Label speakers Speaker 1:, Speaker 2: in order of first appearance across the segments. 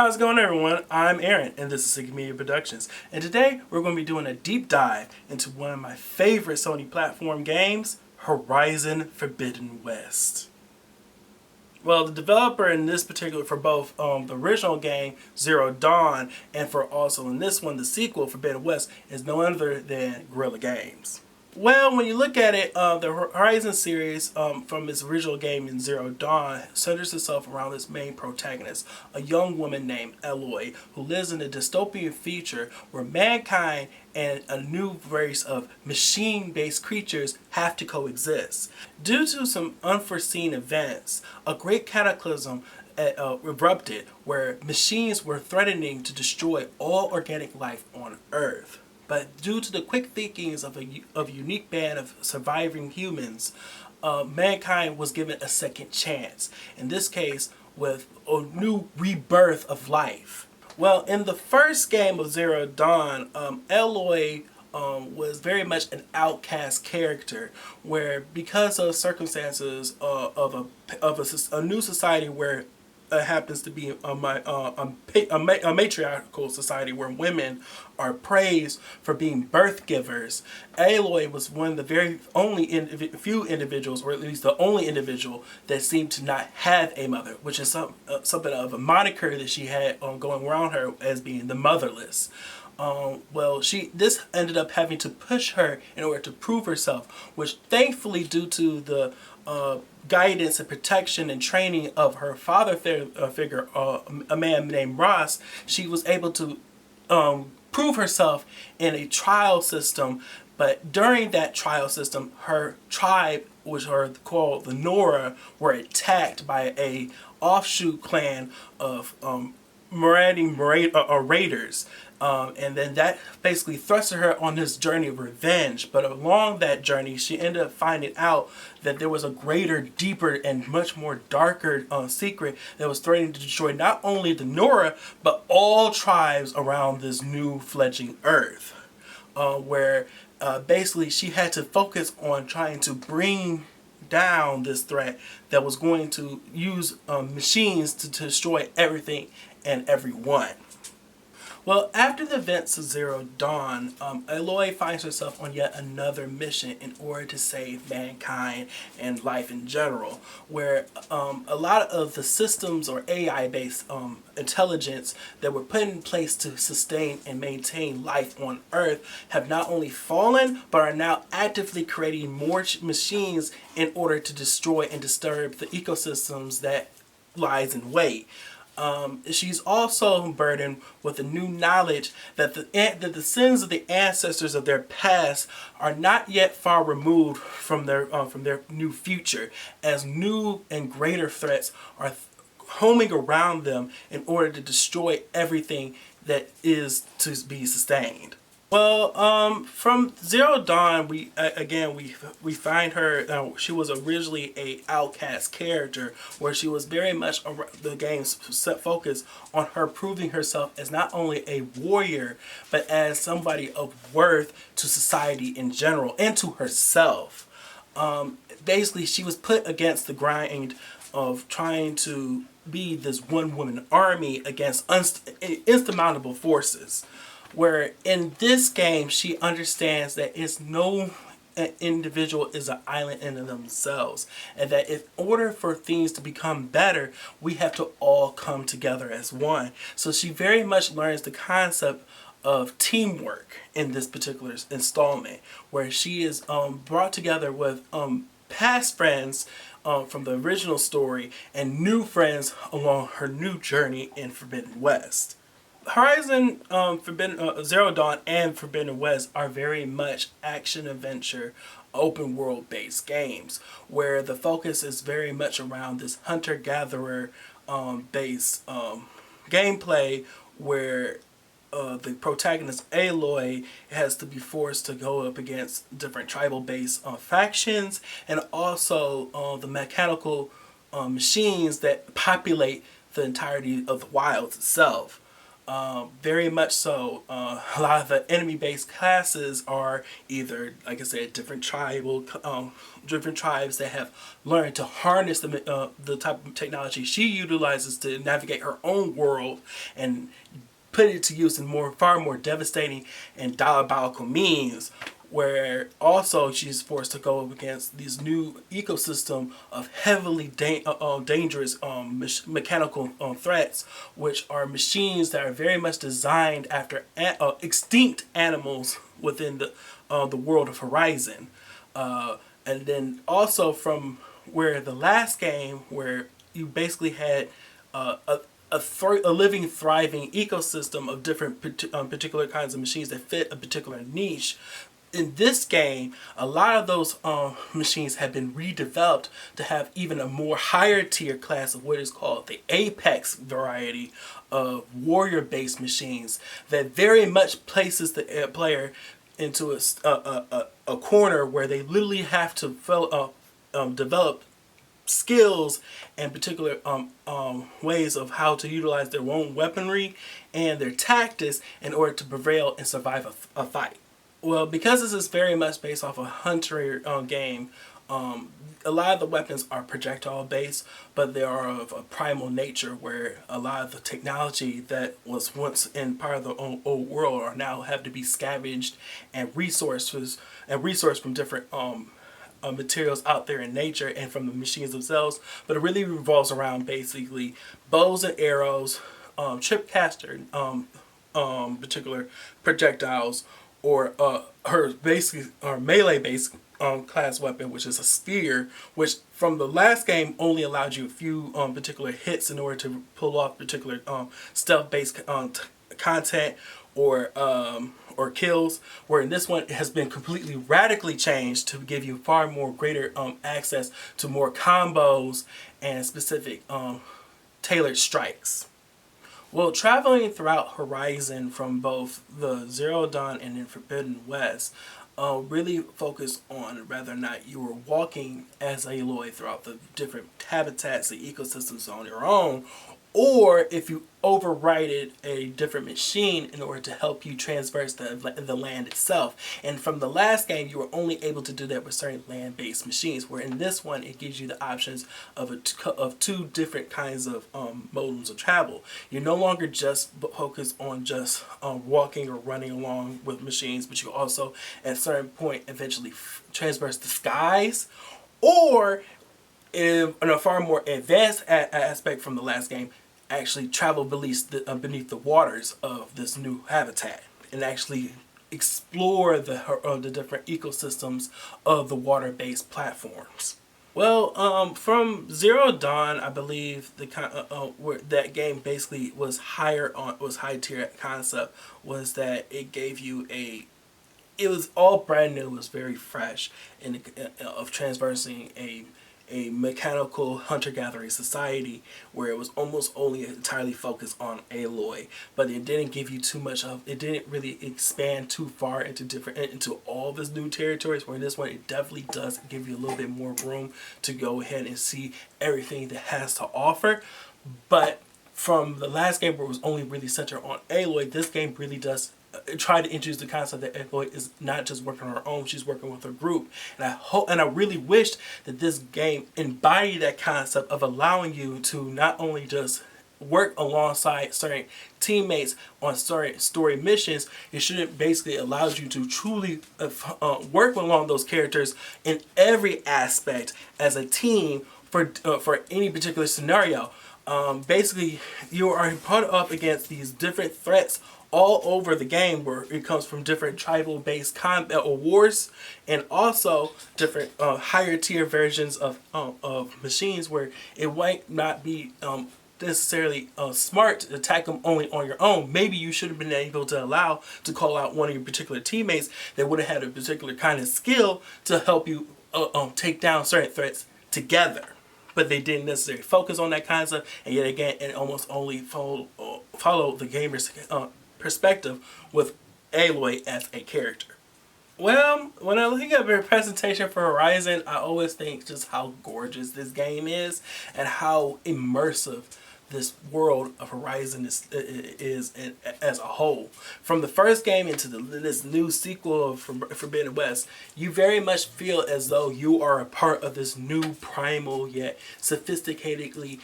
Speaker 1: How's it going, everyone? I'm Aaron, and this is Sigma Media Productions. And today, we're going to be doing a deep dive into one of my favorite Sony platform games, Horizon Forbidden West. Well, the developer in this particular, for both the original game, Zero Dawn, and for also in this one, the sequel, Forbidden West, is no other than Guerrilla Games. Well, when you look at it, the Horizon series from its original game in Zero Dawn centers itself around its main protagonist, a young woman named Aloy, who lives in a dystopian future where mankind and a new race of machine-based creatures have to coexist. Due to some unforeseen events, a great cataclysm erupted where machines were threatening to destroy all organic life on Earth. But due to the quick thinkings of a unique band of surviving humans, mankind was given a second chance. In this case, with a new rebirth of life. Well, in the first game of Zero Dawn, Aloy was very much an outcast character, where because of circumstances of a new society where happens to be a matriarchal society where women are praised for being birth givers. Aloy was one of the very only few individuals, or at least the only individual, that seemed to not have a mother, which is something of a moniker that she had going around her as being the motherless. Well, this ended up having to push her in order to prove herself, which thankfully, due to the guidance and protection and training of her father figure, a man named Ross, she was able to prove herself in a trial system. But during that trial system, her tribe, which are called the Nora, were attacked by a offshoot clan of marauding raiders. And then that basically thrusted her on this journey of revenge. But along that journey, she ended up finding out that there was a greater, deeper, and much more darker secret that was threatening to destroy not only the Nora, but all tribes around this new fledgling Earth. Where basically she had to focus on trying to bring down this threat that was going to use machines to destroy everything and everyone. Well, after the events of Zero Dawn, Aloy finds herself on yet another mission in order to save mankind and life in general, where a lot of the systems or AI-based intelligence that were put in place to sustain and maintain life on Earth have not only fallen, but are now actively creating more machines in order to destroy and disturb the ecosystems that lies in wait. She's also burdened with the new knowledge that the sins of the ancestors of their past are not yet far removed from their new future, as new and greater threats are homing around them in order to destroy everything that is to be sustained. Well, from Zero Dawn, we find her. She was originally a outcast character, where she was very much the game's set focus on her proving herself as not only a warrior, but as somebody of worth to society in general and to herself. Basically, she was put against the grind of trying to be this one-woman army against insurmountable forces. Where in this game, she understands that no individual is an island in themselves, and that in order for things to become better, we have to all come together as one. So she very much learns the concept of teamwork in this particular installment, where she is brought together with past friends from the original story and new friends along her new journey in Forbidden West. Horizon Zero Dawn and Forbidden West are very much action-adventure, open-world based games, where the focus is very much around this hunter-gatherer based gameplay, where the protagonist Aloy has to be forced to go up against different tribal-based factions, and also the mechanical machines that populate the entirety of the wilds itself. Very much so. A lot of the enemy-based classes are either, like I said, different tribes that have learned to harness the type of technology she utilizes to navigate her own world and put it to use in far more devastating and diabolical means, where also she's forced to go up against this new ecosystem of heavily dangerous mechanical threats, which are machines that are very much designed after extinct animals within the world of Horizon. And then also from where the last game, where you basically had a living, thriving ecosystem of different particular kinds of machines that fit a particular niche. In this game, a lot of those machines have been redeveloped to have even a more higher tier class of what is called the Apex variety of warrior-based machines that very much places the player into a corner where they literally have to develop skills and particular ways of how to utilize their own weaponry and their tactics in order to prevail and survive a fight. Well, because this is very much based off a hunter game, a lot of the weapons are projectile based, but they are of a primal nature, where a lot of the technology that was once in part of the old world are now have to be scavenged and resourced from different materials out there in nature and from the machines themselves. But it really revolves around basically bows and arrows, tripcaster, particular projectiles, or her basically melee based class weapon, which is a spear, which from the last game only allowed you a few particular hits in order to pull off particular stealth based content or kills, where in this one it has been completely radically changed to give you far more greater access to more combos and specific tailored strikes. Well, traveling throughout Horizon from both the Zero Dawn and then Forbidden West really focus on whether or not you were walking as Aloy throughout the different habitats and ecosystems on your own, or if you overrided a different machine in order to help you traverse the land itself. And from the last game, you were only able to do that with certain land-based machines, where in this one, it gives you the options of two different kinds of modes of travel. You're no longer just focused on just walking or running along with machines, but you also, at a certain point, eventually traverse the skies, or in a far more advanced aspect from the last game, actually travel beneath the waters of this new habitat and actually explore the different ecosystems of the water-based platforms. Well, from Zero Dawn, I believe where that game basically was high tier concept was that it gave you it was all brand new, it was very fresh of traversing a mechanical hunter-gathering society where it was almost only entirely focused on Aloy, but it didn't give you too much of, it didn't really expand too far into all of this new territories, where in this one it definitely does give you a little bit more room to go ahead and see everything that it has to offer. But from the last game where it was only really centered on Aloy, this game really does try to introduce the concept that Aloy is not just working on her own, she's working with her group. And I really wished that this game embodied that concept of allowing you to not only just work alongside certain teammates on certain story missions. It should basically allows you to truly work along those characters in every aspect as a team for any particular scenario. Basically, you are put up against these different threats all over the game, where it comes from different tribal-based combat or wars, and also different higher tier versions of machines, where it might not be necessarily smart to attack them only on your own. Maybe you should have been able to call out one of your particular teammates that would have had a particular kind of skill to help you take down certain threats together. But they didn't necessarily focus on that concept, and yet again, it almost only follow the gamer's perspective with Aloy as a character. Well, when I look at the presentation for Horizon, I always think just how gorgeous this game is and how immersive this world of Horizon is as a whole. From the first game into this new sequel of Forbidden West, you very much feel as though you are a part of this new primal yet sophisticatedly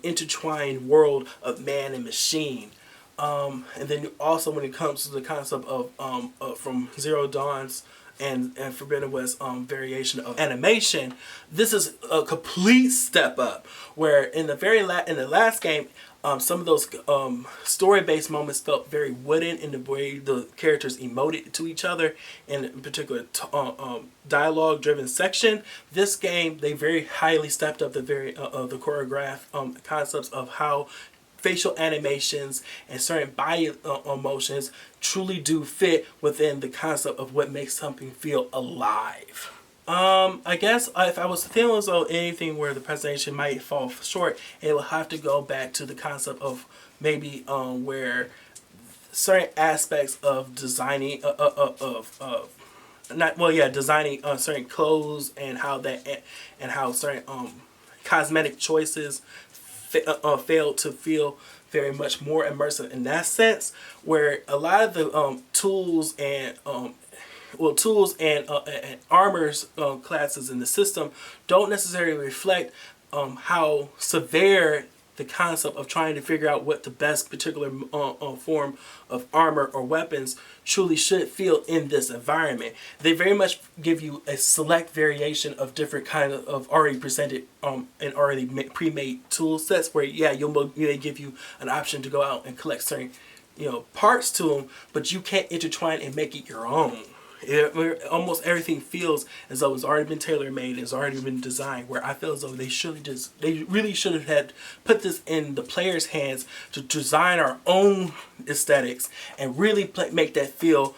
Speaker 1: intertwined world of man and machine. And then also when it comes to the concept of from Zero Dawn's and Forbidden West variation of animation, this is a complete step up. Where in the in the last game, some of those story-based moments felt very wooden in the way the characters emoted to each other, in particular dialogue-driven section. This game, they very highly stepped up the the choreographed concepts of how facial animations and certain body emotions truly do fit within the concept of what makes something feel alive. I guess if I was feeling as though anything where the presentation might fall short, it will have to go back to the concept of maybe where certain aspects of designing designing certain clothes and how certain cosmetic choices failed to feel very much more immersive in that sense, where a lot of the tools and armors classes in the system don't necessarily reflect how severe the concept of trying to figure out what the best particular form of armor or weapons truly should feel in this environment. They very much give you a select variation of different kind of already presented and already pre-made tool sets, where they give you an option to go out and collect certain parts to them, but you can't intertwine and make it your own. Almost everything feels as though it's already been tailor-made, it's already been designed, where I feel as though they really should have had put this in the player's hands to design our own aesthetics and really make that feel,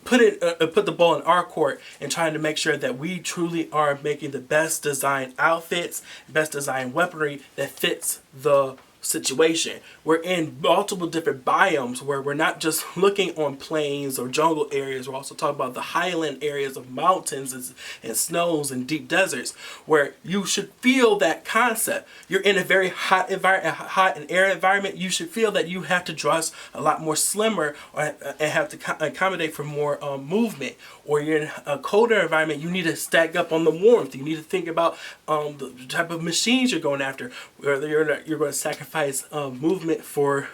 Speaker 1: put the ball in our court and trying to make sure that we truly are making the best designed outfits, best designed weaponry that fits the situation. We're in multiple different biomes where we're not just looking on plains or jungle areas. We're also talking about the highland areas of mountains and snows and deep deserts, where you should feel that concept. You're in a very hot and arid environment. You should feel that you have to dress a lot more slimmer and have to accommodate for more movement. Or you're in a colder environment, you need to stack up on the warmth. You need to think about the type of machines you're going after, whether you're going to sacrifice movement for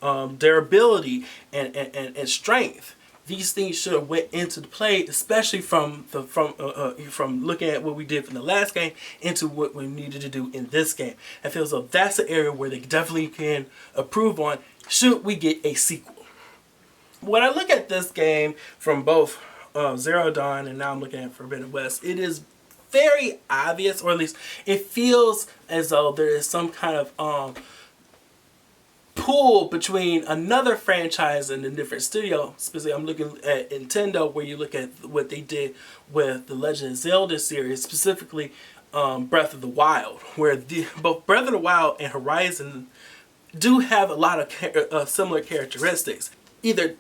Speaker 1: durability and strength. These things should have went into the play, especially from looking at what we did from the last game into what we needed to do in this game. I feel as though that's an area where they definitely can improve on should we get a sequel. When I look at this game from both Zero Dawn and now I'm looking at Forbidden West, it is very obvious, or at least it feels as though there is some kind of pull between another franchise and a different studio. Specifically, I'm looking at Nintendo, where you look at what they did with the Legend of Zelda series, specifically Breath of the Wild, where both Breath of the Wild and Horizon do have a lot of similar characteristics. Either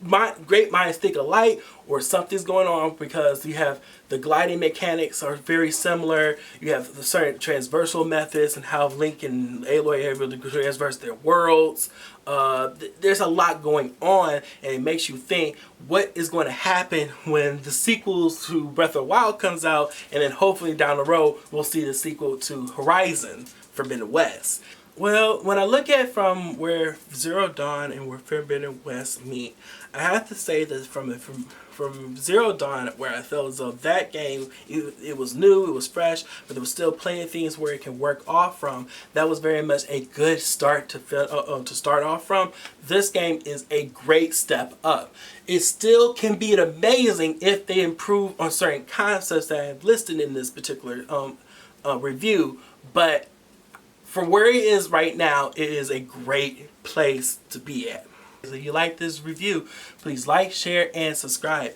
Speaker 1: great minds think alike, or something's going on, because you have the gliding mechanics are very similar. You have the certain transversal methods and how Link and Aloy are able to transverse their worlds. There's a lot going on, and it makes you think what is going to happen when the sequels to Breath of the Wild comes out, and then hopefully down the road we'll see the sequel to Horizon Forbidden West. Well, when I look at from where Zero Dawn and where Forbidden West meet, I have to say that from Zero Dawn, where I felt as though that game, it was new, it was fresh, but there was still plenty of things where it can work off from. That was very much a good start to start off from. This game is a great step up. It still can be amazing if they improve on certain concepts that I have listed in this particular review, but for where it is right now, it is a great place to be at. If you like this review, please like, share, and subscribe.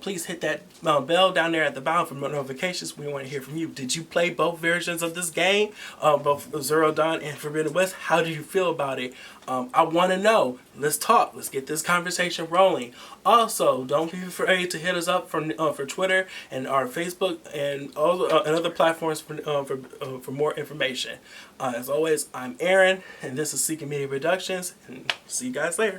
Speaker 1: Please hit that bell down there at the bottom for more notifications. We want to hear from you. Did you play both versions of this game, both Zero Dawn and Forbidden West? How do you feel about it? I want to know. Let's talk. Let's get this conversation rolling. Also, don't be afraid to hit us up for Twitter and our Facebook and other platforms for more information. As always, I'm Aaron, and this is Seeking Media Productions. And see you guys later.